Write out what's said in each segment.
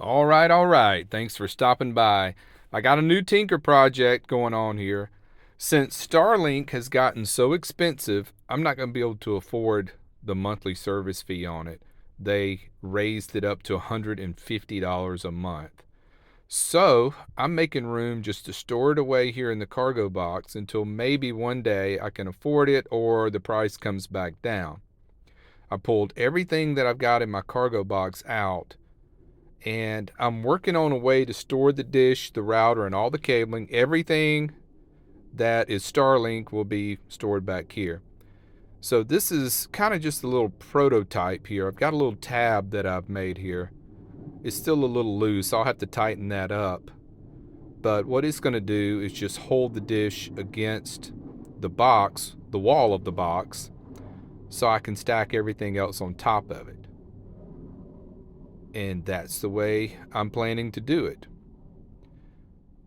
All right, all right. Thanks for stopping by. I got a new Tinker project going on here. Since Starlink has gotten so expensive, I'm not going to be able to afford the monthly service fee on it. They raised it up to $150 a month. So I'm making room just to store it away here in the cargo box until maybe one day I can afford it or the price comes back down. I pulled everything that I've got in my cargo box out, and I'm working on a way to store the dish, the router, and all the cabling. Everything that is Starlink will be stored back here. So this is kind of just a little prototype here. I've got a little tab that I've made here. It's still a little loose. I'll have to tighten that up. But what it's going to do is just hold the dish against the box, the wall of the box, so I can stack everything else on top of it. And that's the way I'm planning to do it.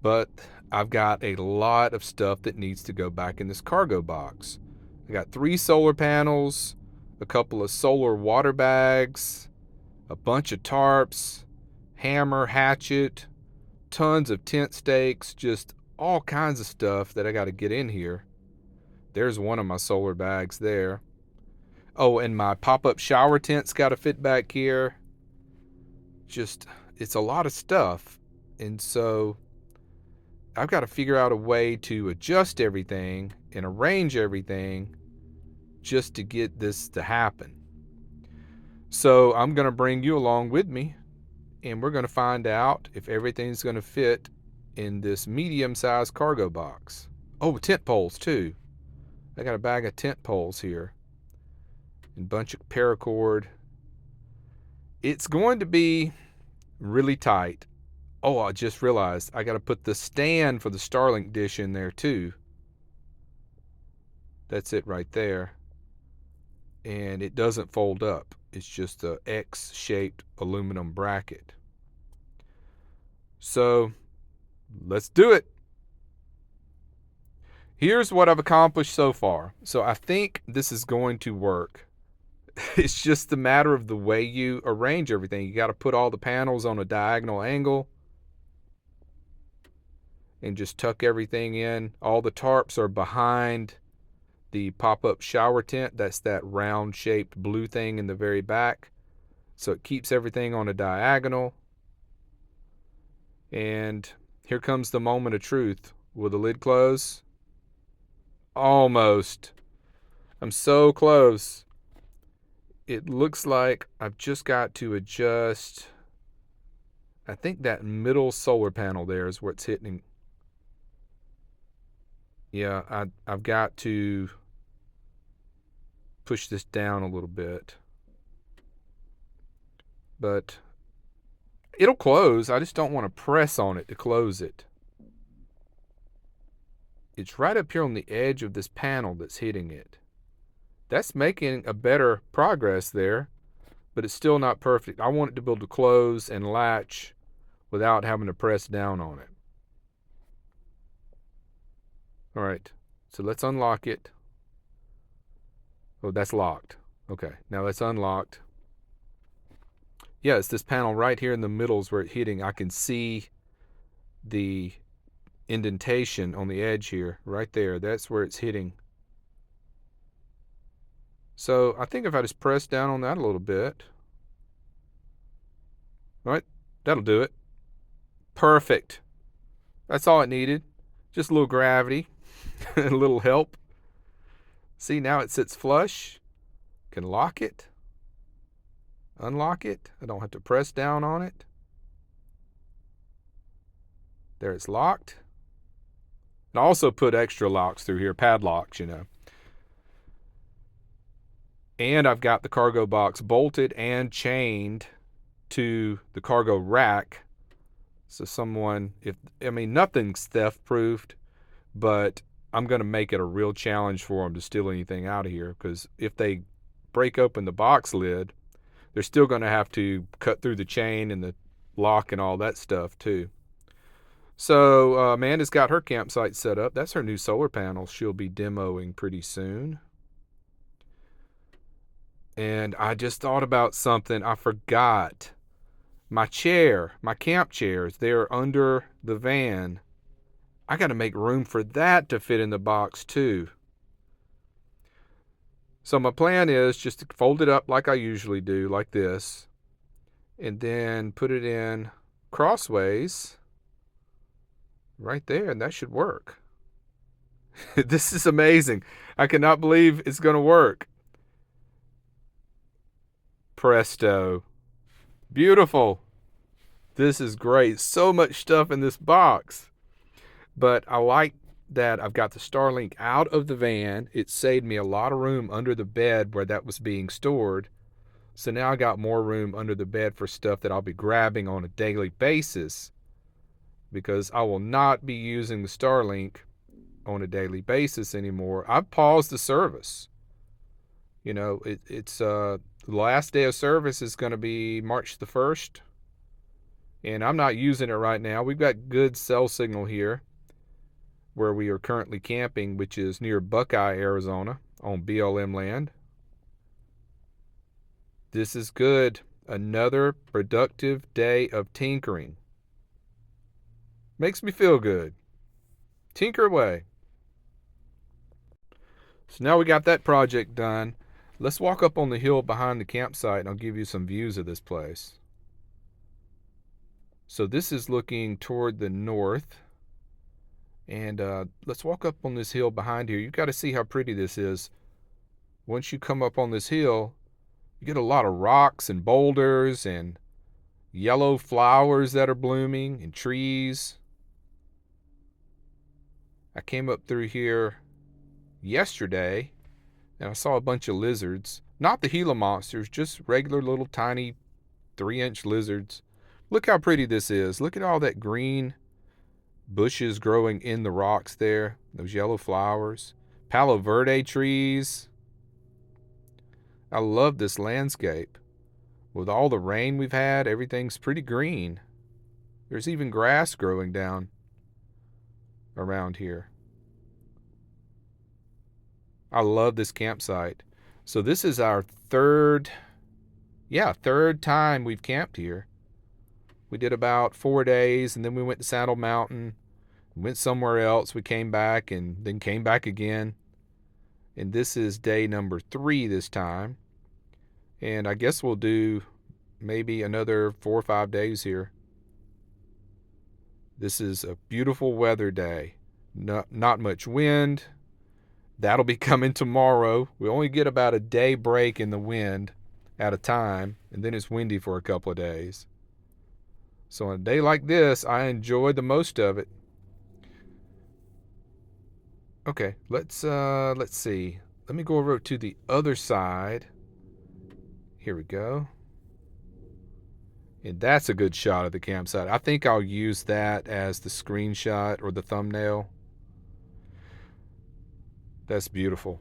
But I've got a lot of stuff that needs to go back in this cargo box. I got 3 solar panels, a couple of solar water bags, a bunch of tarps, hammer, hatchet, tons of tent stakes, just all kinds of stuff that I got to get in here. There's one of my solar bags there. Oh, and my pop-up shower tent's got to fit back here. Just, it's a lot of stuff. And so I've got to figure out a way to adjust everything and arrange everything just to get this to happen. So I'm going to bring you along with me, and we're going to find out if everything's going to fit in this medium-sized cargo box. Oh, tent poles too. I got a bag of tent poles here and a bunch of paracord. It's going to be really tight. Oh, I just realized I got to put the stand for the Starlink dish in there too. That's it right there. And it doesn't fold up. It's just a X-shaped aluminum bracket. So let's do it. Here's what I've accomplished so far. So I think this is going to work. It's just a matter of the way you arrange everything. You got to put all the panels on a diagonal angle and just tuck everything in. All the tarps are behind the pop-up shower tent. That's that round shaped blue thing in the very back. So it keeps everything on a diagonal. And here comes the moment of truth. Will the lid close? Almost. I'm so close. It looks like I've just got to adjust. I think that middle solar panel there is where it's hitting. Yeah, I've got to push this down a little bit. But it'll close. I just don't want to press on it to close it. It's right up here on the edge of this panel that's hitting it. That's making a better progress there, but it's still not perfect. I want it to be able to close and latch without having to press down on it. All right, so let's unlock it. Oh, that's locked. Okay, now that's unlocked. Yeah, it's this panel right here in the middle is where it's hitting. I can see the indentation on the edge here, right there. That's where it's hitting. So I think if I just press down on that a little bit, all right, that'll do it. Perfect. That's all it needed. Just a little gravity, a little help. See, now it sits flush. Can lock it, unlock it. I don't have to press down on it. There, it's locked. And I also put extra locks through here, padlocks, And I've got the cargo box bolted and chained to the cargo rack. So nothing's theft proofed, but I'm going to make it a real challenge for them to steal anything out of here, because if they break open the box lid, they're still going to have to cut through the chain and the lock and all that stuff too. So Amanda's got her campsite set up. That's her new solar panels she'll be demoing pretty soon. And I just thought about something. I forgot My camp chairs, they're under the van. I got to make room for that to fit in the box too. So my plan is just to fold it up like I usually do, like this, and then put it in crossways right there, and that should work. This is amazing. I cannot believe it's going to work. Presto. Beautiful. This is great. So much stuff in this box. But I like that I've got the Starlink out of the van. It saved me a lot of room under the bed where that was being stored. So now I got more room under the bed for stuff that I'll be grabbing on a daily basis, because I will not be using the Starlink on a daily basis anymore. I've paused the service. You know, it's the last day of service is going to be March the 1st, and I'm not using it right now. We've got good cell signal here where we are currently camping, which is near Buckeye, Arizona, on BLM land. This is good. Another productive day of tinkering. Makes me feel good. Tinker away. So now we got that project done. Let's walk up on the hill behind the campsite and I'll give you some views of this place. So this is looking toward the north. And let's walk up on this hill behind here. You've got to see how pretty this is. Once you come up on this hill, you get a lot of rocks and boulders and yellow flowers that are blooming and trees. I came up through here yesterday and I saw a bunch of lizards. Not the Gila monsters, just regular little tiny 3-inch lizards. Look how pretty this is. Look at all that green bushes growing in the rocks there. Those yellow flowers. Palo Verde trees. I love this landscape. With all the rain we've had, everything's pretty green. There's even grass growing down around here. I love this campsite. So this is our third time we've camped here. We did about 4 days, and then we went to Saddle Mountain, went somewhere else. We came back and then came back again. And this is day number 3 this time. And I guess we'll do maybe another 4 or 5 days here. This is a beautiful weather day. Not much wind. That'll be coming tomorrow. We only get about a day break in the wind at a time, and then it's windy for a couple of days. So on a day like this, I enjoy the most of it. Okay, let's see. Let me go over to the other side. Here we go. And that's a good shot of the campsite. I think I'll use that as the screenshot or the thumbnail. That's beautiful.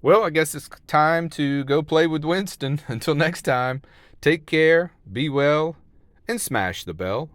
Well, I guess it's time to go play with Winston. Until next time, take care, be well, and smash the bell.